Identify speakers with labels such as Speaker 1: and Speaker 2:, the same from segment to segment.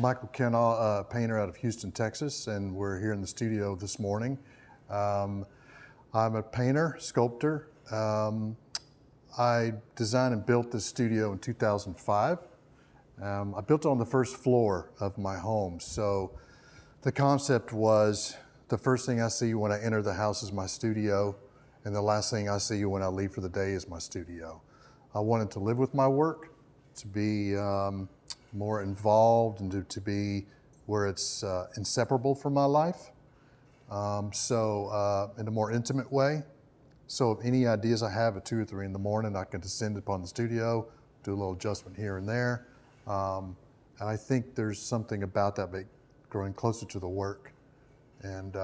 Speaker 1: Michael Kennall, a painter out of Houston, Texas, and we're here in the studio this morning. I'm a painter, sculptor. I designed and built this studio in 2005. I built it on the first floor of my home. So the concept was the first thing I see when I enter the house is my studio, and the last thing I see when I leave for the day is my studio. I wanted to live with my work, to be more involved, and to be where it's inseparable from my life. In a more intimate way. So if any ideas I have at 2 or 3 in the morning, I can descend upon the studio, do a little adjustment here and there. And I think there's something about that, growing closer to the work. And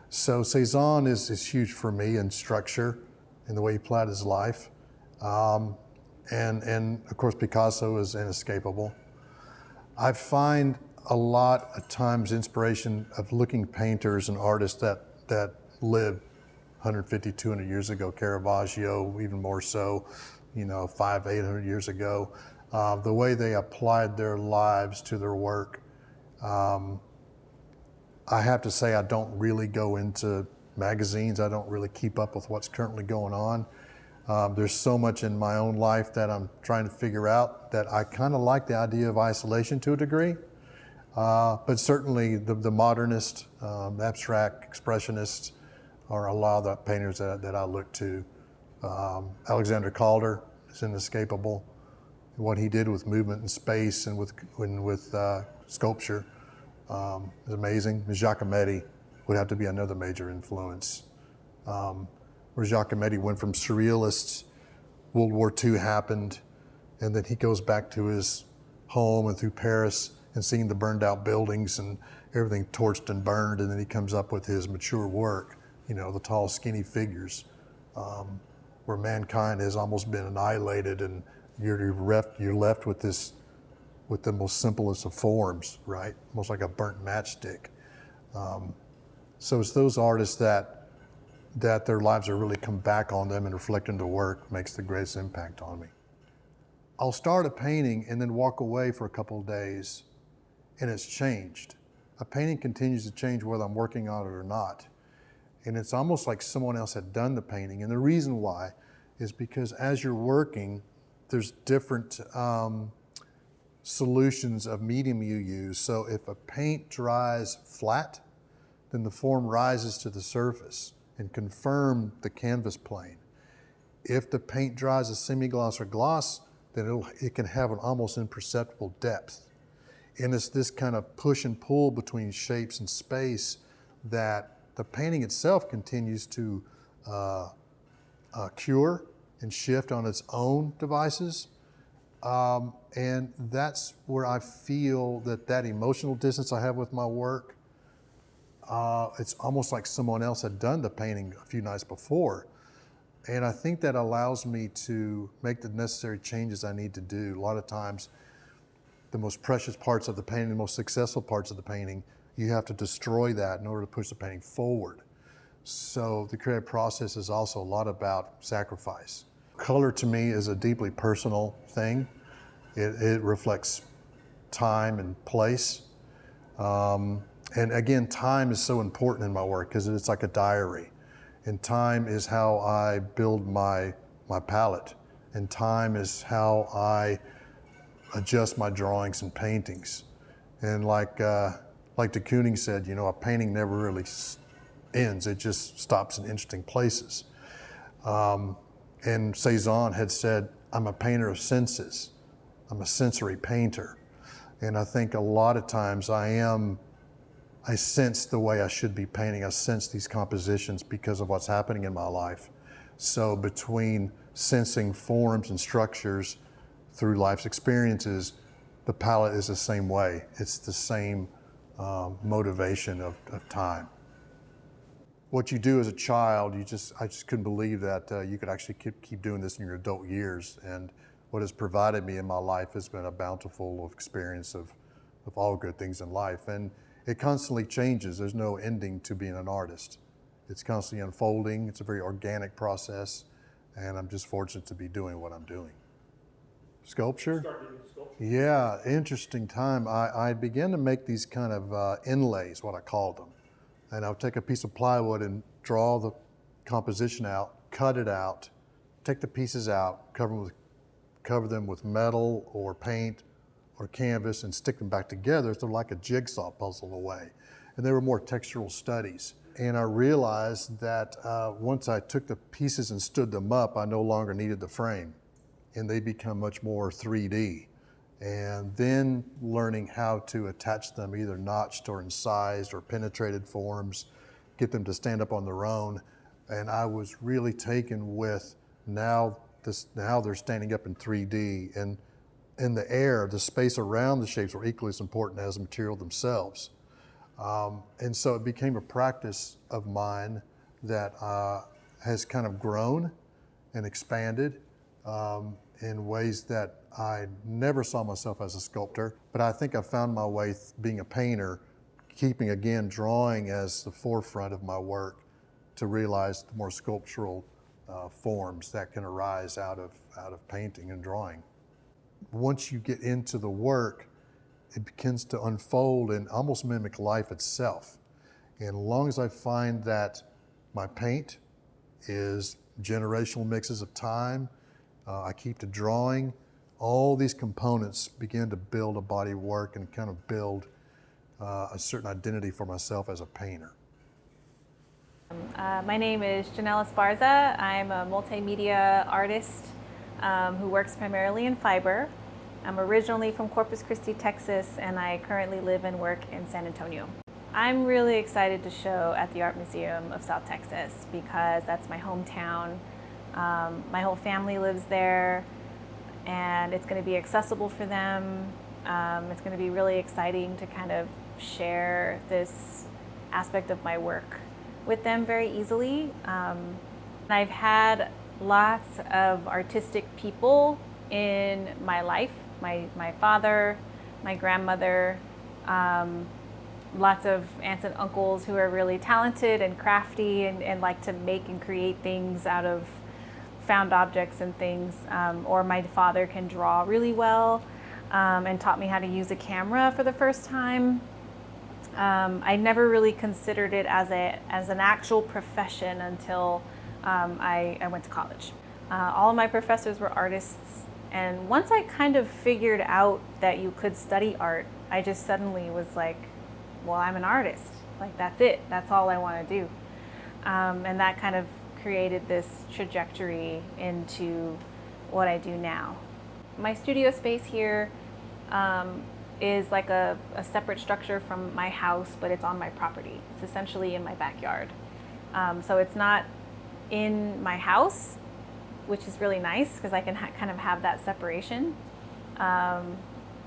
Speaker 1: So Cezanne is huge for me in structure, in the way he planned his life. And of course, Picasso is inescapable. I find a lot of times inspiration of looking at painters and artists that lived 150, 200 years ago, Caravaggio, even more so, 500, 800 years ago. The way they applied their lives to their work. I have to say I don't really go into magazines. I don't really keep up with what's currently going on. There's so much in my own life that I'm trying to figure out that I kind of like the idea of isolation to a degree. But certainly the modernist, abstract expressionists are a lot of the painters that I look to. Alexander Calder is inescapable. What he did with movement and space and with sculpture is amazing. Giacometti would have to be another major influence. Where Giacometti went from surrealists, World War II happened, and then he goes back to his home and through Paris and seeing the burned out buildings and everything torched and burned, and then he comes up with his mature work, the tall, skinny figures, where mankind has almost been annihilated, and you're left with the most simplest of forms, right? Almost like a burnt matchstick. So it's those artists that their lives are really come back on them and reflect into work makes the greatest impact on me. I'll start a painting and then walk away for a couple of days, and it's changed. A painting continues to change whether I'm working on it or not. And it's almost like someone else had done the painting. And the reason why is because as you're working, there's different solutions of medium you use. So if a paint dries flat, then the form rises to the surface and confirm the canvas plane. If the paint dries a semi-gloss or gloss, then it can have an almost imperceptible depth. And it's this kind of push and pull between shapes and space that the painting itself continues to cure and shift on its own devices. And that's where I feel that emotional distance I have with my work, it's almost like someone else had done the painting a few nights before. And I think that allows me to make the necessary changes I need to do. A lot of times, the most precious parts of the painting, the most successful parts of the painting, you have to destroy that in order to push the painting forward. So the creative process is also a lot about sacrifice. Color to me is a deeply personal thing. It reflects time and place. And again, time is so important in my work because it's like a diary. And time is how I build my palette. And time is how I adjust my drawings and paintings. And like de Kooning said, a painting never really ends. It just stops in interesting places. And Cezanne had said, I'm a painter of senses. I'm a sensory painter. And I think a lot of times I sense the way I should be painting. I sense these compositions because of what's happening in my life. So between sensing forms and structures through life's experiences, the palette is the same way. It's the same motivation of time. What you do as a child, I just couldn't believe that you could actually keep doing this in your adult years. And what has provided me in my life has been a bountiful experience of all good things in life. And it constantly changes. There's no ending to being an artist. It's constantly unfolding. It's a very organic process. And I'm just fortunate to be doing what I'm doing. Sculpture?
Speaker 2: start getting into sculpture?
Speaker 1: Yeah, interesting time. I began to make these kind of inlays, what I called them. And I would take a piece of plywood and draw the composition out, cut it out, take the pieces out, cover them with metal or paint or canvas and stick them back together. So like a jigsaw puzzle away. And they were more textural studies. And I realized that once I took the pieces and stood them up, I no longer needed the frame. And they become much more 3D. And then learning how to attach them either notched or incised or penetrated forms, get them to stand up on their own. And I was really taken with now they're standing up in 3D, and in the air, the space around the shapes were equally as important as the material themselves. And so it became a practice of mine that has kind of grown and expanded in ways that I never saw myself as a sculptor, but I think I found my way being a painter, keeping again drawing as the forefront of my work to realize the more sculptural forms that can arise out of painting and drawing. Once you get into the work, it begins to unfold and almost mimic life itself. And as long as I find that my paint is generational mixes of time, I keep to drawing, all these components begin to build a body of work and kind of build a certain identity for myself as a painter.
Speaker 3: My name is Janelle Esparza. I'm a multimedia artist who works primarily in fiber. I'm originally from Corpus Christi, Texas, and I currently live and work in San Antonio. I'm really excited to show at the Art Museum of South Texas because that's my hometown. My whole family lives there, and it's going to be accessible for them. It's going to be really exciting to kind of share this aspect of my work with them very easily. I've had lots of artistic people in my life, my father, my grandmother, lots of aunts and uncles who are really talented and crafty and like to make and create things out of found objects and things, or my father can draw really well and taught me how to use a camera for the first time. I never really considered it as an actual profession until I went to college. All of my professors were artists, and once I kind of figured out that you could study art, I just suddenly was like, well, I'm an artist. Like, that's it. That's all I want to do. And that kind of created this trajectory into what I do now. My studio space here is like a separate structure from my house, but it's on my property. It's essentially in my backyard. So it's not in my house, which is really nice because I can kind of have that separation. And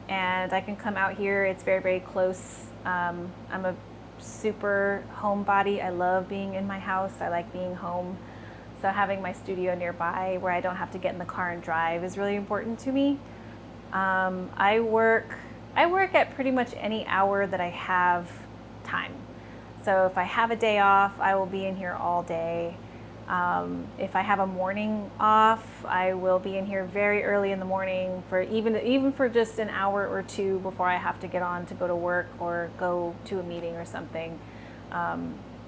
Speaker 3: I can come out here. It's very, very close. I'm a super homebody. I love being in my house. I like being home. So having my studio nearby where I don't have to get in the car and drive is really important to me. I work at pretty much any hour that I have time. So if I have a day off, I will be in here all day. If I have a morning off, I will be in here very early in the morning for even for just an hour or two before I have to get on to go to work or go to a meeting or something.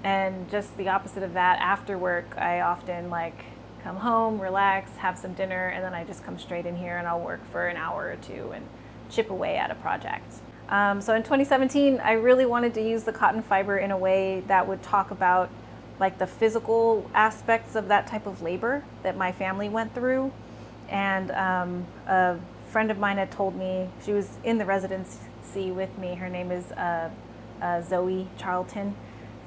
Speaker 3: And just the opposite of that, after work, I often come home, relax, have some dinner, and then I just come straight in here and I'll work for an hour or two and chip away at a project. So in 2017, I really wanted to use the cotton fiber in a way that would talk about the physical aspects of that type of labor that my family went through. And a friend of mine had told me, she was in the residency with me, her name is Zoe Charlton,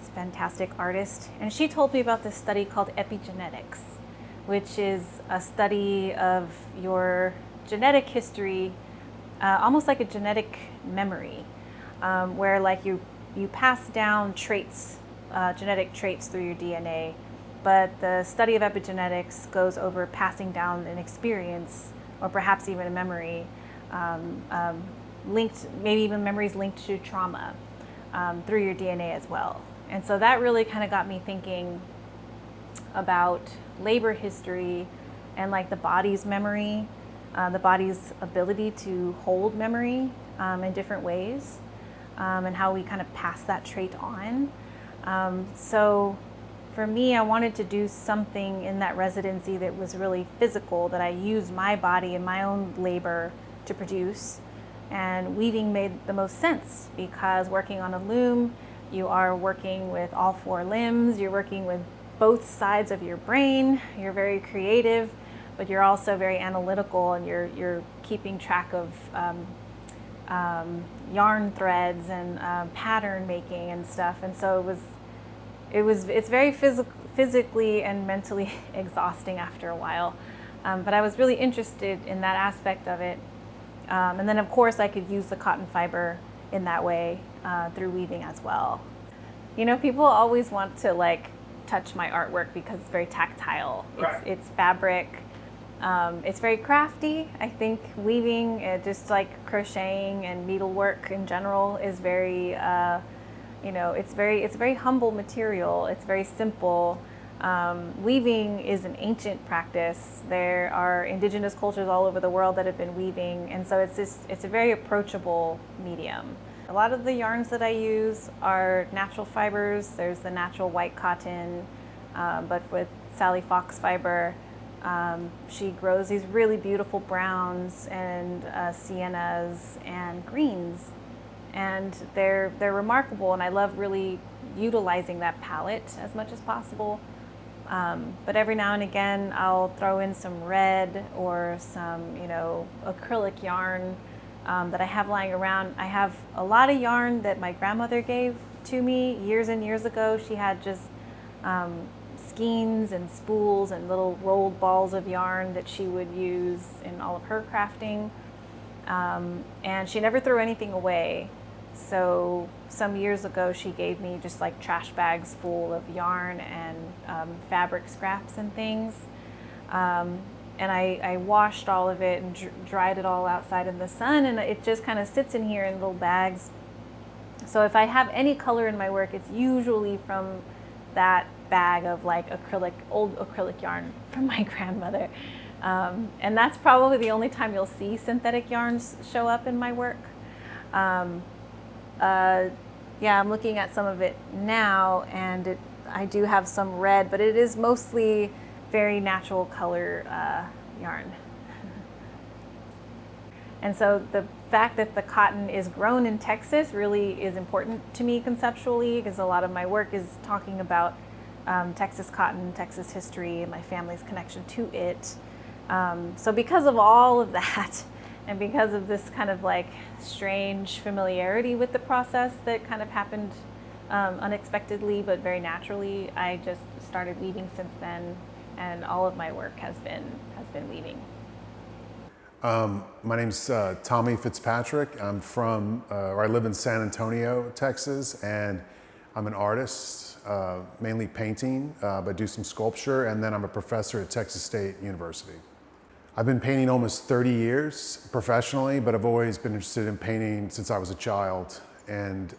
Speaker 3: she's a fantastic artist. And she told me about this study called epigenetics, which is a study of your genetic history, almost like a genetic memory, where you pass down traits, genetic traits through your DNA, but the study of epigenetics goes over passing down an experience or perhaps even a memory linked, maybe even memories linked to trauma through your DNA as well. And so that really kind of got me thinking about labor history and the body's memory the body's ability to hold memory in different ways, and how we kind of pass that trait on. So for me, I wanted to do something in that residency that was really physical, that I used my body and my own labor to produce. And weaving made the most sense, because working on a loom, you are working with all four limbs, you're working with both sides of your brain, you're very creative, but you're also very analytical, and you're keeping track of yarn threads and pattern making and stuff. And so it's very physically and mentally exhausting after a while. But I was really interested in that aspect of it. And then of course I could use the cotton fiber in that way through weaving as well. You know, people always want to like touch my artwork because it's very tactile.
Speaker 2: Right.
Speaker 3: It's fabric. It's very crafty. I think weaving, just like crocheting and needlework in general, is very, it's a very humble material. It's very simple. Weaving is an ancient practice. There are indigenous cultures all over the world that have been weaving, and so it's a very approachable medium. A lot of the yarns that I use are natural fibers. There's the natural white cotton, but with Sally Fox fiber, she grows these really beautiful browns and siennas and greens, and they're remarkable. And I love really utilizing that palette as much as possible. But every now and again, I'll throw in some red or some, acrylic yarn that I have lying around. I have a lot of yarn that my grandmother gave to me years and years ago. She had just skeins and spools and little rolled balls of yarn that she would use in all of her crafting. And she never threw anything away. So some years ago, she gave me just like trash bags full of yarn and fabric scraps and things. And I washed all of it and dried it all outside in the sun, and it just kind of sits in here in little bags. So if I have any color in my work, it's usually from that bag of like old acrylic yarn from my grandmother. And that's probably the only time you'll see synthetic yarns show up in my work. I'm looking at some of it now, and I do have some red, but it is mostly very natural color yarn. And so the fact that the cotton is grown in Texas really is important to me conceptually, because a lot of my work is talking about Texas cotton, Texas history, and my family's connection to it. So because of all of that, and because of this kind of like strange familiarity with the process that kind of happened unexpectedly but very naturally, I just started weaving since then, and all of my work has been weaving.
Speaker 2: My name's Tommy Fitzpatrick. I'm I live in San Antonio, Texas, and I'm an artist, mainly painting, but do some sculpture, and then I'm a professor at Texas State University. I've been painting almost 30 years professionally, but I've always been interested in painting since I was a child. And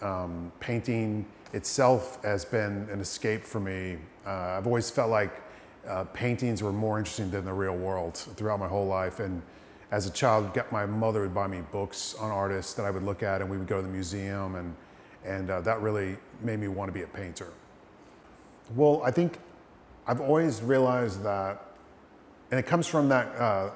Speaker 2: painting itself has been an escape for me. I've always felt like paintings were more interesting than the real world throughout my whole life. And as a child, my mother would buy me books on artists that I would look at, and we would go to the museum, and that really made me want to be a painter. Well, I think I've always realized that, and it comes from that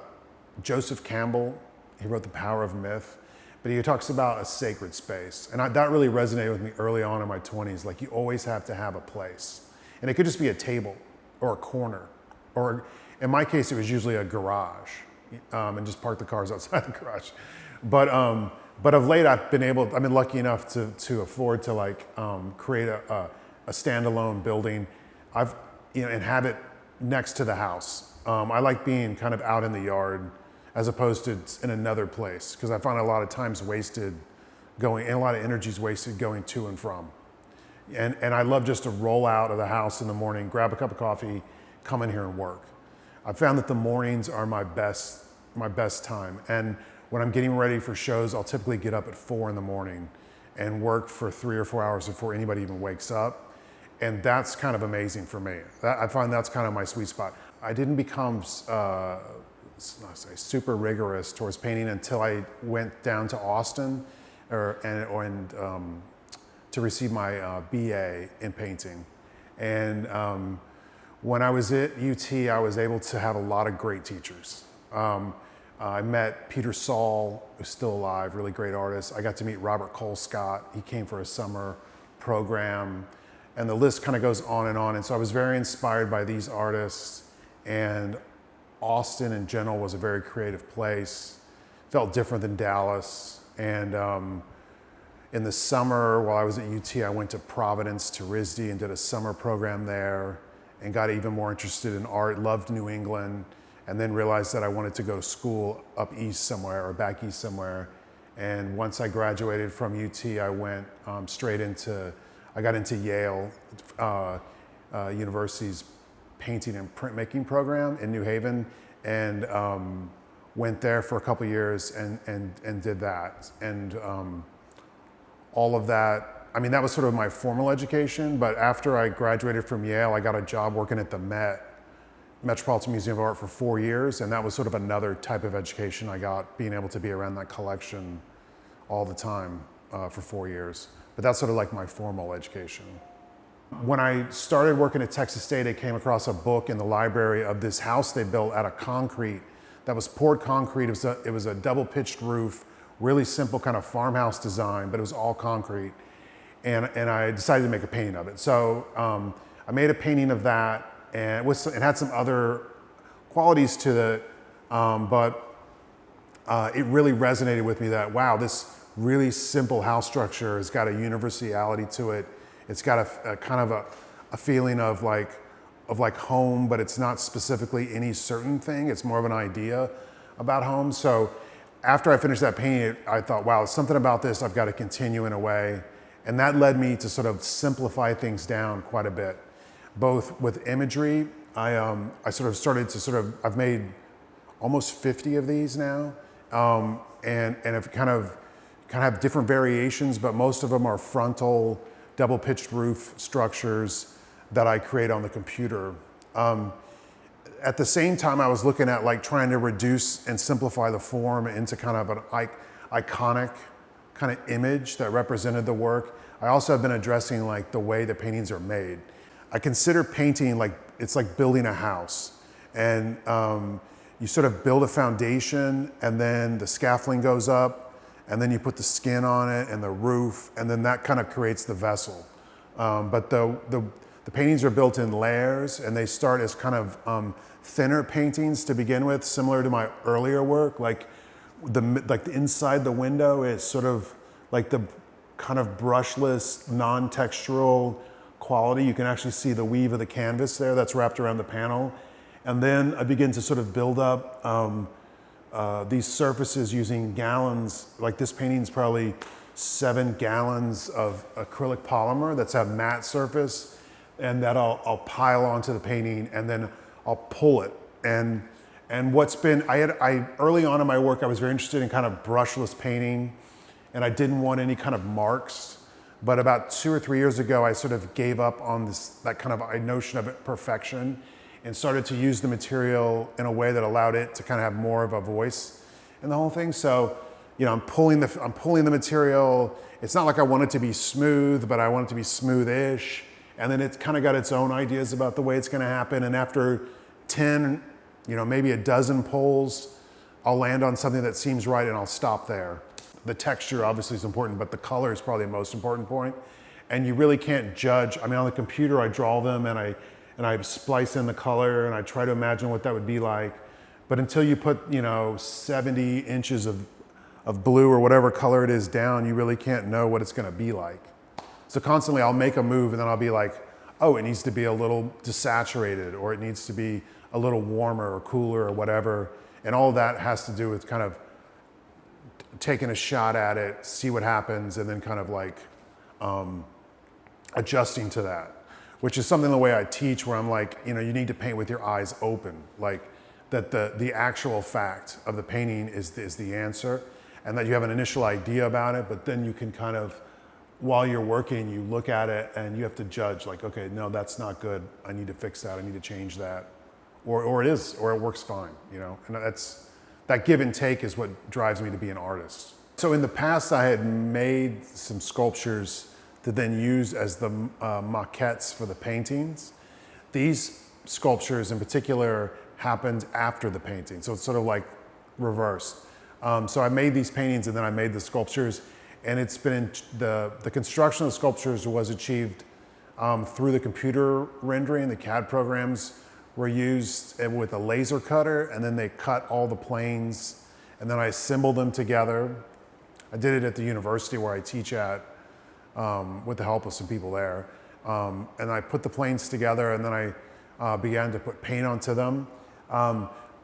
Speaker 2: Joseph Campbell. He wrote The Power of Myth, but he talks about a sacred space. And that really resonated with me early on in my 20s. Like, you always have to have a place. And it could just be a table or a corner, or in my case, it was usually a garage, and just park the cars outside the garage. But of late, I've been lucky enough to afford to create a standalone building. And have it next to the house. I like being kind of out in the yard as opposed to in another place, because I find a lot of times wasted going, and a lot of energy is wasted going to and from. And I love just to roll out of the house in the morning, grab a cup of coffee, come in here and work. I've found that the mornings are my best time. And when I'm getting ready for shows, I'll typically get up at 4 in the morning and work for 3 or 4 hours before anybody even wakes up. And that's kind of amazing for me. I find that's kind of my sweet spot. I didn't become I'll say super rigorous towards painting until I went down to Austin to receive my BA in painting. And when I was at UT, I was able to have a lot of great teachers. I met Peter Saul, who's still alive, really great artist. I got to meet Robert Colescott. He came for a summer program, and the list kind of goes on. And so I was very inspired by these artists, and Austin in general was a very creative place. Felt different than Dallas. And in the summer, while I was at UT, I went to Providence to RISD and did a summer program there and got even more interested in art, loved New England, and then realized that I wanted to go to school up east somewhere or back east somewhere. And once I graduated from UT, I went I got into Yale University's painting and printmaking program in New Haven, and went there for a couple years and did that. And all of that, I mean, that was sort of my formal education, but after I graduated from Yale, I got a job working at the Metropolitan Museum of Art for 4 years, and that was sort of another type of education I got, being able to be around that collection all the time for 4 years. But that's sort of like my formal education. When I started working at Texas State, I came across a book in the library of this house they built out of concrete that was poured concrete. It was a double pitched roof, really simple kind of farmhouse design, but it was all concrete. And I decided to make a painting of it. So I made a painting of that, and it had some other qualities to it, but it really resonated with me that, wow, this really simple house structure has got a universality to it. It's got a kind of a feeling of like home, but it's not specifically any certain thing. It's more of an idea about home. So after I finished that painting, I thought, wow, something about this I've got to continue in a way. And that led me to sort of simplify things down quite a bit. Both with imagery, I sort of started to I've made almost 50 of these now, and have kind of have different variations, but most of them are frontal, double pitched roof structures that I create on the computer. At the same time, I was looking at like trying to reduce and simplify the form into kind of an iconic kind of image that represented the work. I also have been addressing like the way the paintings are made. I consider painting like, it's like building a house. And you sort of build a foundation, and then the scaffolding goes up, and then you put the skin on it and the roof, and then that kind of creates the vessel. But the paintings are built in layers, and they start as kind of thinner paintings to begin with, similar to my earlier work. Like the inside the window is sort of like the kind of brushless, non-textural quality. You can actually see the weave of the canvas there that's wrapped around the panel. And then I begin to sort of build up these surfaces using gallons. Like this painting's probably 7 gallons of acrylic polymer that's a matte surface, and that I'll pile onto the painting, and then I'll pull it. And what's been, early on in my work, I was very interested in kind of brushless painting, and I didn't want any kind of marks. But about 2 or 3 years ago, I sort of gave up on that kind of notion of perfection, and started to use the material in a way that allowed it to kind of have more of a voice in the whole thing. So, you know, I'm pulling the material. It's not like I want it to be smooth, but I want it to be smooth-ish. And then it's kind of got its own ideas about the way it's going to happen. And after 10, you know, maybe a dozen pulls, I'll land on something that seems right, and I'll stop there. The texture obviously is important, but the color is probably the most important point. And you really can't judge. I mean, on the computer, I draw them and I splice in the color, and I try to imagine what that would be like. But until you put, you know, 70 inches of blue or whatever color it is down, you really can't know what it's going to be like. So constantly I'll make a move, and then I'll be like, oh, it needs to be a little desaturated, or it needs to be a little warmer or cooler or whatever. And all of that has to do with kind of taking a shot at it, see what happens, and then kind of like adjusting to that, which is something the way I teach, where I'm like, you know, you need to paint with your eyes open, like that the actual fact of the painting is the answer, and that you have an initial idea about it, but then you can kind of, while you're working, you look at it and you have to judge, like, okay, no, that's not good. I need to fix that. I need to change that. or it works fine, you know. And that give and take is what drives me to be an artist. So in the past, I had made some sculptures to then use as the maquettes for the paintings. These sculptures in particular happened after the painting, so it's sort of like reversed. So I made these paintings and then I made the sculptures, and it's been the construction of the sculptures was achieved through the computer rendering. The CAD programs were used with a laser cutter, and then they cut all the planes, and then I assembled them together. I did it at the university where I teach at, with the help of some people there. And I put the planes together, and then I began to put paint onto them.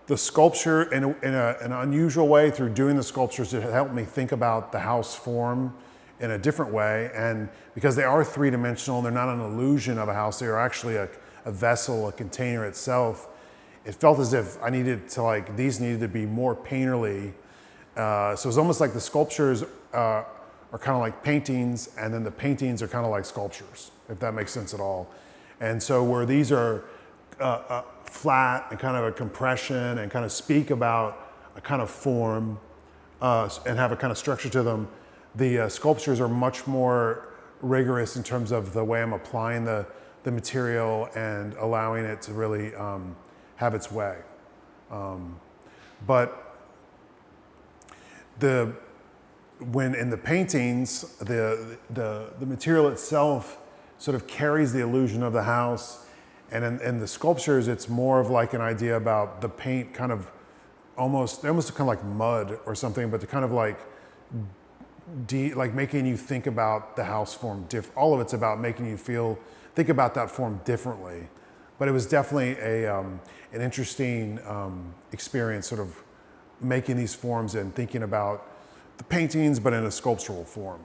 Speaker 2: The sculpture, in an unusual way, through doing the sculptures, it helped me think about the house form in a different way. And because they are three-dimensional, they're not an illusion of a house, they are actually a vessel, a container itself. It felt as if I needed to, these needed to be more painterly. So it's almost like the sculptures are kind of like paintings, and then the paintings are kind of like sculptures, if that makes sense at all. And so where these are flat and kind of a compression and kind of speak about a kind of form and have a kind of structure to them, the sculptures are much more rigorous in terms of the way I'm applying the material and allowing it to really have its way. But when in the paintings, the material itself sort of carries the illusion of the house, and in the sculptures, it's more of like an idea about the paint kind of they almost kind of like mud or something, but to kind of like making you think about the house form all of it's about making you think about that form differently. But it was definitely an interesting experience, sort of making these forms and thinking about the paintings, but in a sculptural form.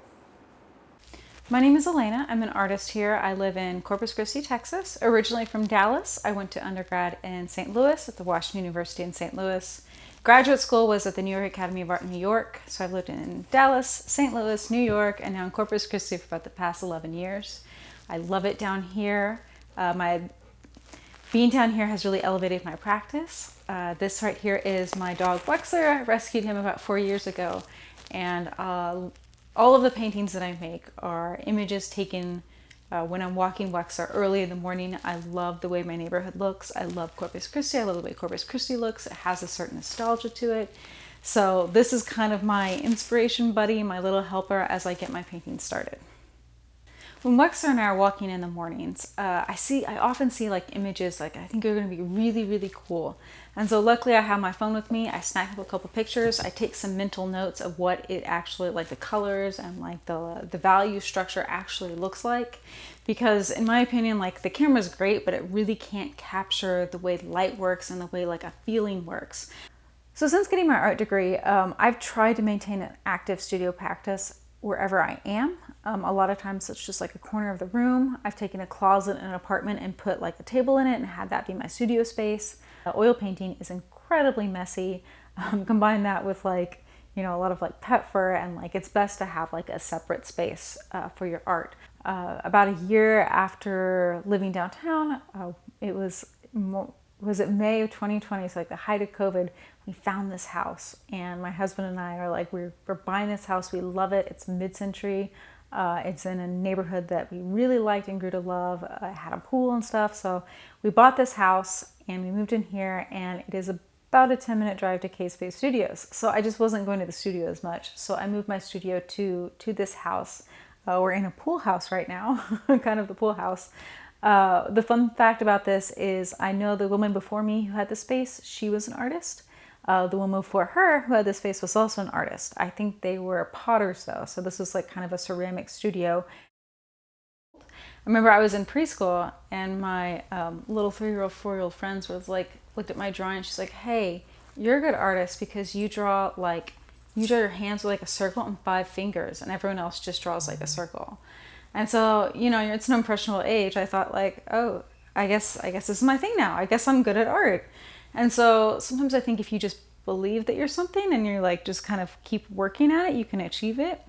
Speaker 4: My name is Elena. I'm an artist here. I live in Corpus Christi, Texas. Originally from Dallas, I went to undergrad in St. Louis at the Washington University in St. Louis. Graduate school was at the New York Academy of Art in New York. So I've lived in Dallas, St. Louis, New York, and now in Corpus Christi for about the past 11 years. I love it down here. Being down here has really elevated my practice. This right here is my dog Wexler. I rescued him about 4 years ago. And all of the paintings that I make are images taken when I'm walking Wexler early in the morning. I love the way my neighborhood looks. I love Corpus Christi. I love the way Corpus Christi looks. It has a certain nostalgia to it. So this is kind of my inspiration buddy, my little helper as I get my painting started. When Wexler and I are walking in the mornings, I often see images I think are going to be really, really cool. And so luckily I have my phone with me. I snap up a couple pictures. I take some mental notes of what it actually, the colors and the value structure actually looks like. Because in my opinion, the camera's great, but it really can't capture the way light works and the way a feeling works. So since getting my art degree, I've tried to maintain an active studio practice wherever I am. A lot of times it's just a corner of the room. I've taken a closet in an apartment and put a table in it and had that be my studio space. Oil painting is incredibly messy. Combine that with a lot of pet fur, and it's best to have a separate space for your art. About a year after living downtown, it was it May of 2020, so the height of COVID, we found this house, and my husband and I are we're buying this house. We love it. It's mid-century. It's in a neighborhood that we really liked and grew to love. It had a pool and stuff. So we bought this house and we moved in here, and it is about a 10-minute drive to K-Space Studios. So I just wasn't going to the studio as much. So I moved my studio to this house. We're in a pool house right now, kind of the pool house. The fun fact about this is I know the woman before me who had the space, she was an artist. The woman before her who had this space was also an artist. I think they were potters though. So this was kind of a ceramic studio. I remember I was in preschool and my little 3-year-old, 4-year-old friends looked at my drawing and she's like, hey, you're a good artist because you draw your hands with a circle and 5 fingers, and everyone else just draws a circle. And so, it's an impressionable age. I thought oh, I guess this is my thing now. I guess I'm good at art. And so sometimes I think if you just believe that you're something and you're just kind of keep working at it, you can achieve it.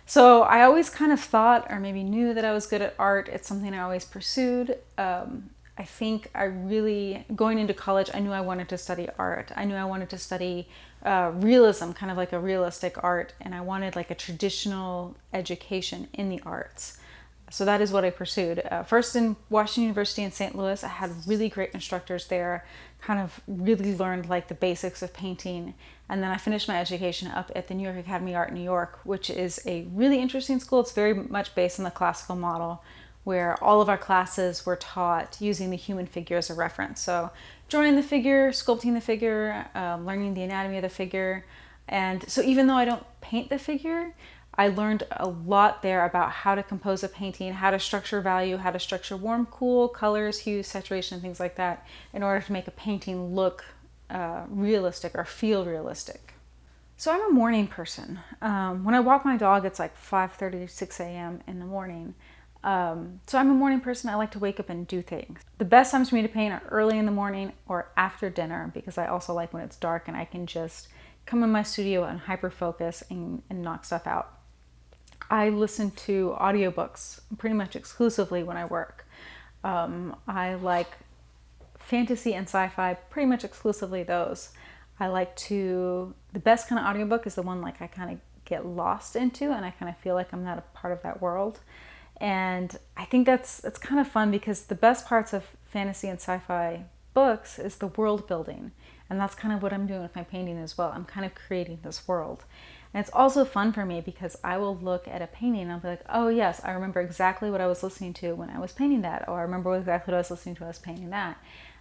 Speaker 4: So I always kind of thought, or maybe knew, that I was good at art. It's something I always pursued. I think I really, going into college, I knew I wanted to study art. I knew I wanted to study realism, kind of like a realistic art, and I wanted like a traditional education in the arts. So that is what I pursued. First in Washington University in St. Louis, I had really great instructors there, kind of really learned like the basics of painting. And then I finished my education up at the New York Academy of Art in New York, which is a really interesting school. It's very much based on the classical model, where all of our classes were taught using the human figure as a reference. So drawing the figure, sculpting the figure, learning the anatomy of the figure. And so even though I don't paint the figure, I learned a lot there about how to compose a painting, how to structure value, how to structure warm, cool, colors, hues, saturation, and things like that in order to make a painting look realistic or feel realistic. So I'm a morning person. When I walk my dog, it's like 5:30 to 6 a.m. in the morning. So I'm a morning person. I like to wake up and do things. The best times for me to paint are early in the morning or after dinner, because I also like when it's dark and I can just come in my studio and hyper focus and knock stuff out. I listen to audiobooks pretty much exclusively when I work. I like fantasy and sci-fi, pretty much exclusively those. The best kind of audiobook is the one like I kind of get lost into and I kind of feel like I'm not a part of that world. And I think it's kind of fun because the best parts of fantasy and sci-fi books is the world building. And that's kind of what I'm doing with my painting as well. I'm kind of creating this world. And it's also fun for me because I will look at a painting and I'll be like, oh yes, I remember exactly what I was listening to when I was painting that, or I remember exactly what I was listening to when I was painting that.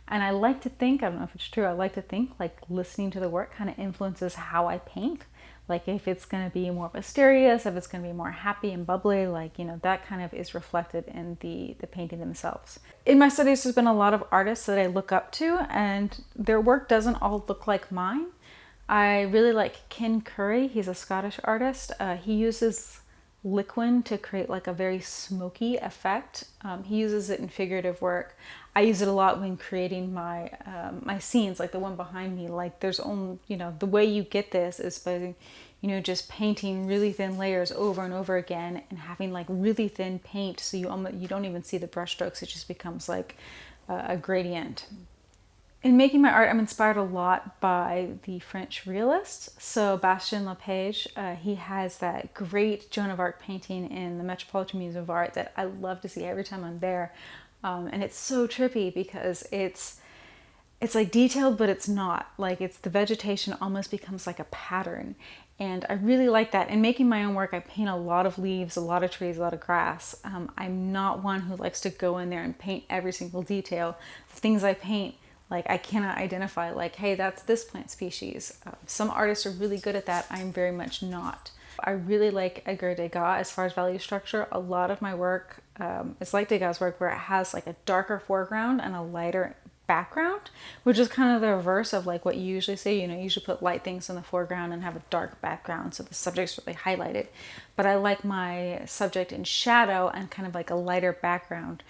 Speaker 4: And I like to think, I don't know if it's true, I like to think like listening to the work kind of influences how I paint. Like if it's going to be more mysterious, if it's going to be more happy and bubbly, like, you know, that kind of is reflected in the painting themselves. In my studies, there's been a lot of artists that I look up to and their work doesn't all look like mine. I really like Ken Curry. He's a Scottish artist. He uses liquid to create like a very smoky effect. He uses it in figurative work. I use it a lot when creating my my scenes, like the one behind me. Like there's only, you know, the way you get this is by, you know, just painting really thin layers over and over again and having like really thin paint so you don't even see the brush strokes. It just becomes like a gradient. In making my art, I'm inspired a lot by the French realists. So Bastien Lepage, he has that great Joan of Arc painting in the Metropolitan Museum of Art that I love to see every time I'm there. And it's so trippy because it's like detailed, but it's not. Like the vegetation almost becomes like a pattern. And I really like that. In making my own work, I paint a lot of leaves, a lot of trees, a lot of grass. I'm not one who likes to go in there and paint every single detail. The things I paint, like I cannot identify like, hey, that's this plant species. Some artists are really good at that. I'm very much not. I really like Edgar Degas as far as value structure. A lot of my work is like Degas' work where it has like a darker foreground and a lighter background, which is kind of the reverse of like what you usually see. You know, you usually put light things in the foreground and have a dark background so the subject's really highlighted. But I like my subject in shadow and kind of like a lighter background.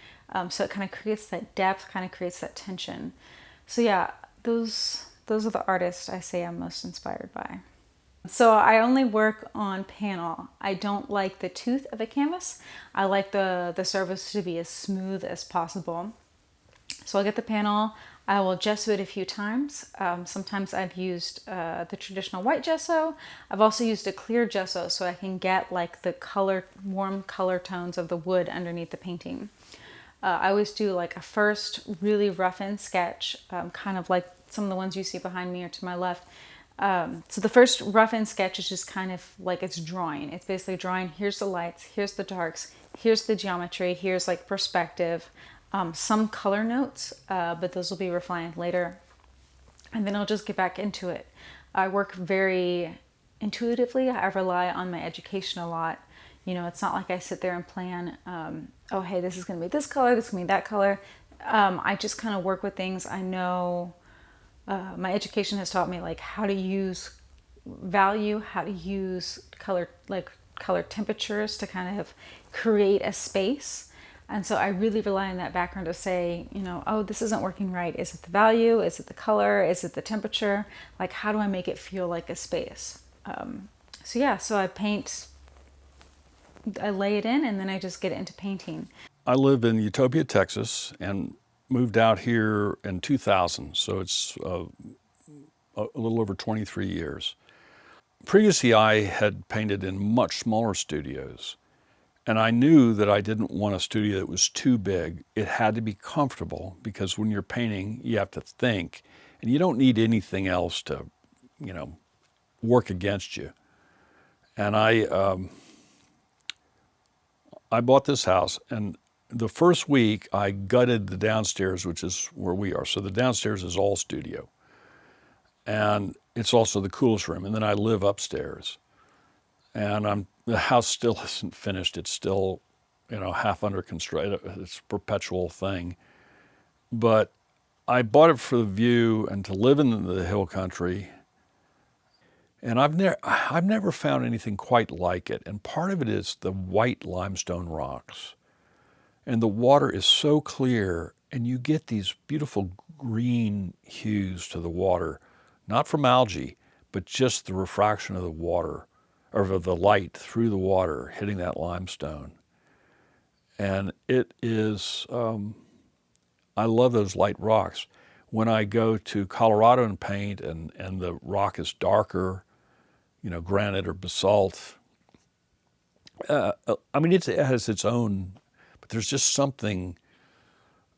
Speaker 4: So it kind of creates that depth, kind of creates that tension. So yeah, those are the artists I say I'm most inspired by. So I only work on panel. I don't like the tooth of a canvas. I like the surface to be as smooth as possible. So I'll get the panel, I will gesso it a few times. Sometimes I've used the traditional white gesso. I've also used a clear gesso so I can get like the warm color tones of the wood underneath the painting. I always do like a first really rough-in sketch, kind of like some of the ones you see behind me or to my left. So the first rough-in sketch is just kind of like it's drawing. It's basically drawing, here's the lights, here's the darks, here's the geometry, here's like perspective, some color notes, but those will be refined later. And then I'll just get back into it. I work very intuitively. I rely on my education a lot. You know, it's not like I sit there and plan, oh, hey, this is going to be this color, this is going to be that color. I just kind of work with things. I know my education has taught me like how to use value, how to use color, like color temperatures to kind of create a space. And so I really rely on that background to say, you know, oh, this isn't working right. Is it the value? Is it the color? Is it the temperature? Like, how do I make it feel like a space? So yeah, so I paint, I lay it in and then I just get into painting.
Speaker 5: I live in Utopia, Texas, and moved out here in 2000, so it's a little over 23 years. Previously, I had painted in much smaller studios, and I knew that I didn't want a studio that was too big. It had to be comfortable, because when you're painting, you have to think, and you don't need anything else to, work against you. And I bought this house, and the first week I gutted the downstairs, which is where we are. So the downstairs is all studio, and it's also the coolest room. And then I live upstairs, and the house still isn't finished. It's still, half under construction. It's a perpetual thing. But I bought it for the view and to live in the hill country. And I've never found anything quite like it. And part of it is the white limestone rocks. And the water is so clear, and you get these beautiful green hues to the water, not from algae, but just the refraction of the water, or of the light through the water hitting that limestone. And it is, I love those light rocks. When I go to Colorado and paint, and the rock is darker, granite or basalt, it has its own, but there's just something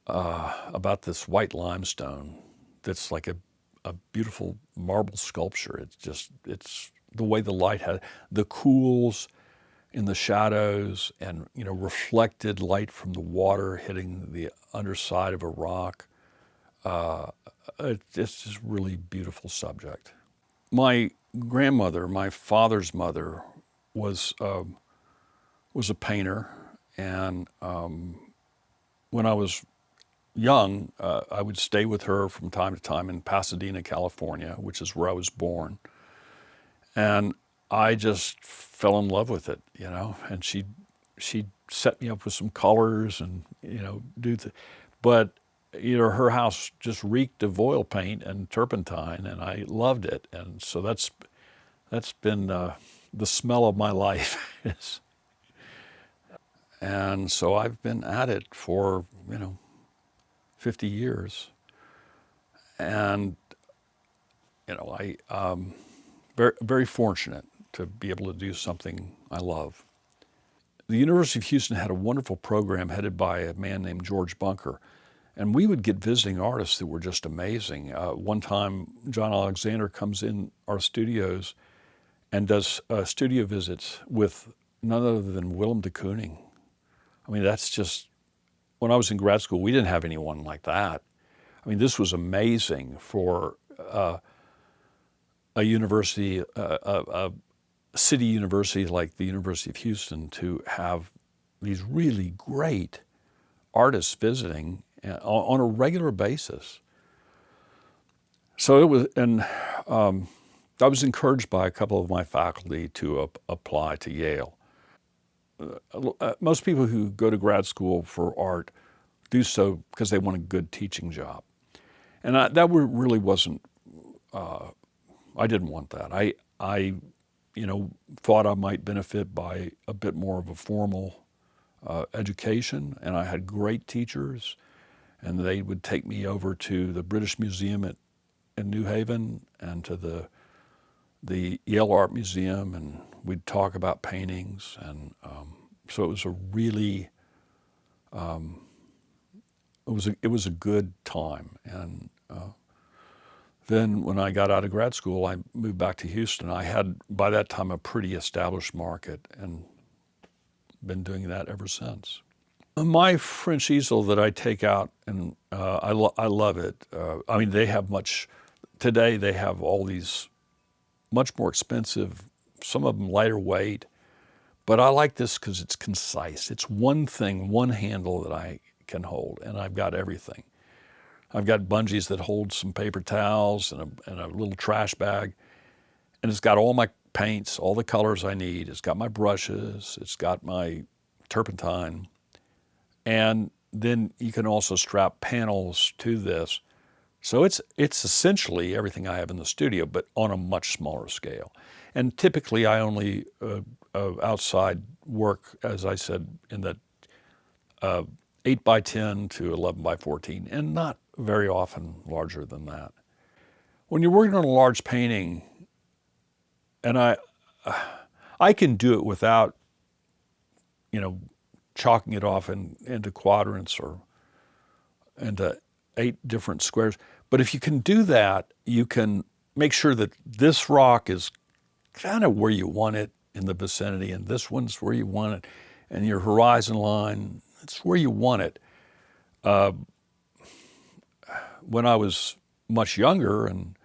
Speaker 5: about this white limestone that's like a beautiful marble sculpture. It's the way the light had, the cools in the shadows, and reflected light from the water hitting the underside of a rock. It's just a really beautiful subject. My grandmother, my father's mother, was a painter, and when I was young, I would stay with her from time to time in Pasadena, California, which is where I was born. And I just fell in love with it, and she set me up with some colors and, but her house just reeked of oil paint and turpentine, and I loved it. And so that's been the smell of my life. And so I've been at it for, 50 years. And, I'm very, very fortunate to be able to do something I love. The University of Houston had a wonderful program headed by a man named George Bunker. And we would get visiting artists that were just amazing. One time, John Alexander comes in our studios and does studio visits with none other than Willem de Kooning. That's just, when I was in grad school, we didn't have anyone like that. This was amazing for a university, a city university like the University of Houston, to have these really great artists visiting on a regular basis. So it was, and I was encouraged by a couple of my faculty to apply to Yale. Most people who go to grad school for art do so because they want a good teaching job. And that really wasn't, I didn't want that. I thought I might benefit by a bit more of a formal education, and I had great teachers, and they would take me over to the British Museum in New Haven and to the Yale Art Museum, and we'd talk about paintings. And so it was a really, it was a good time. And then when I got out of grad school, I moved back to Houston. I had, by that time, a pretty established market, and been doing that ever since. My French easel that I take out, and I love it. They have today they have all these much more expensive, some of them lighter weight, but I like this because it's concise. It's one thing, one handle that I can hold, and I've got everything. I've got bungees that hold some paper towels and a little trash bag, and it's got all my paints, all the colors I need. It's got my brushes, it's got my turpentine, and then you can also strap panels to this. So it's essentially everything I have in the studio, but on a much smaller scale. And typically I only outside work, as I said, in that 8 by 10 to 11 by 14, and not very often larger than that. When you're working on a large painting, and I can do it without, chalking it off into quadrants or into 8 different squares. But if you can do that, you can make sure that this rock is kind of where you want it in the vicinity, and this one's where you want it, and your horizon line, it's where you want it. When I was much younger and,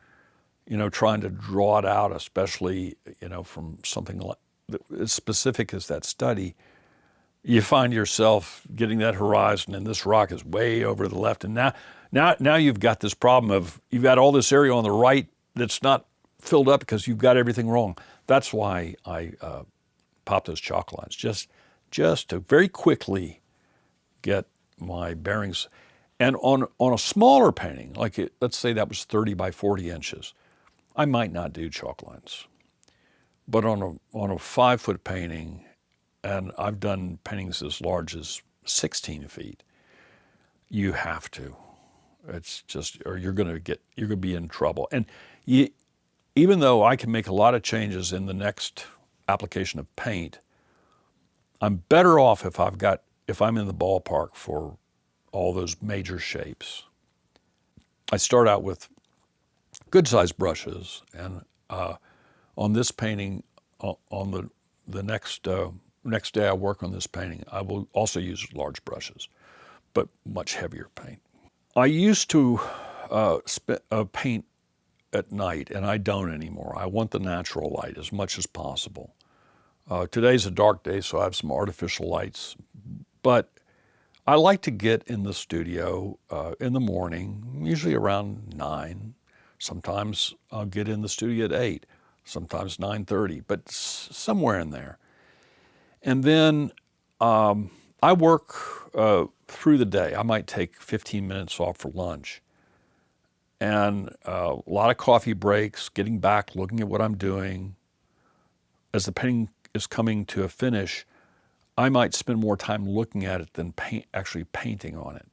Speaker 5: trying to draw it out, especially, from something like as specific as that study, you find yourself getting that horizon and this rock is way over the left. And now you've got this problem of you've got all this area on the right that's not filled up because you've got everything wrong. That's why I pop those chalk lines, just to very quickly get my bearings. And on a smaller painting, let's say that was 30 by 40 inches, I might not do chalk lines. But on a 5-foot painting, and I've done paintings as large as 16 feet, you have to. It's just, or you're going to be in trouble. And even though I can make a lot of changes in the next application of paint, I'm better off if I'm in the ballpark for all those major shapes. I start out with good sized brushes, and on this painting, on the next day I work on this painting, I will also use large brushes, but much heavier paint. I used to paint at night, and I don't anymore. I want the natural light as much as possible. Today's a dark day, so I have some artificial lights, but I like to get in the studio in the morning, usually around 9. Sometimes I'll get in the studio at 8, sometimes 9:30, but somewhere in there. And then I work through the day. I might take 15 minutes off for lunch. And a lot of coffee breaks, getting back, looking at what I'm doing. As the painting is coming to a finish, I might spend more time looking at it than actually painting on it.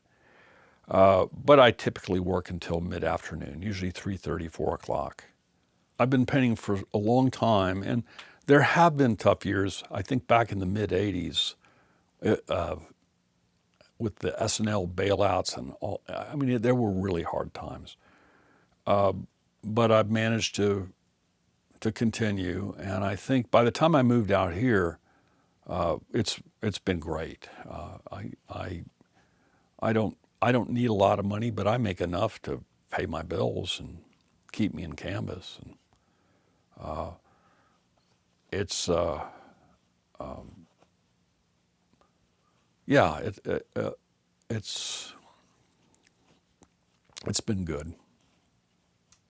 Speaker 5: But I typically work until mid-afternoon, usually 3:30, 4 o'clock. I've been painting for a long time, and there have been tough years. I think back in the mid-'80s, with the S&L bailouts and all, I mean, there were really hard times. But I've managed to continue, and I think by the time I moved out here, it's been great. I don't need a lot of money, but I make enough to pay my bills and keep me in canvas. And it's been good.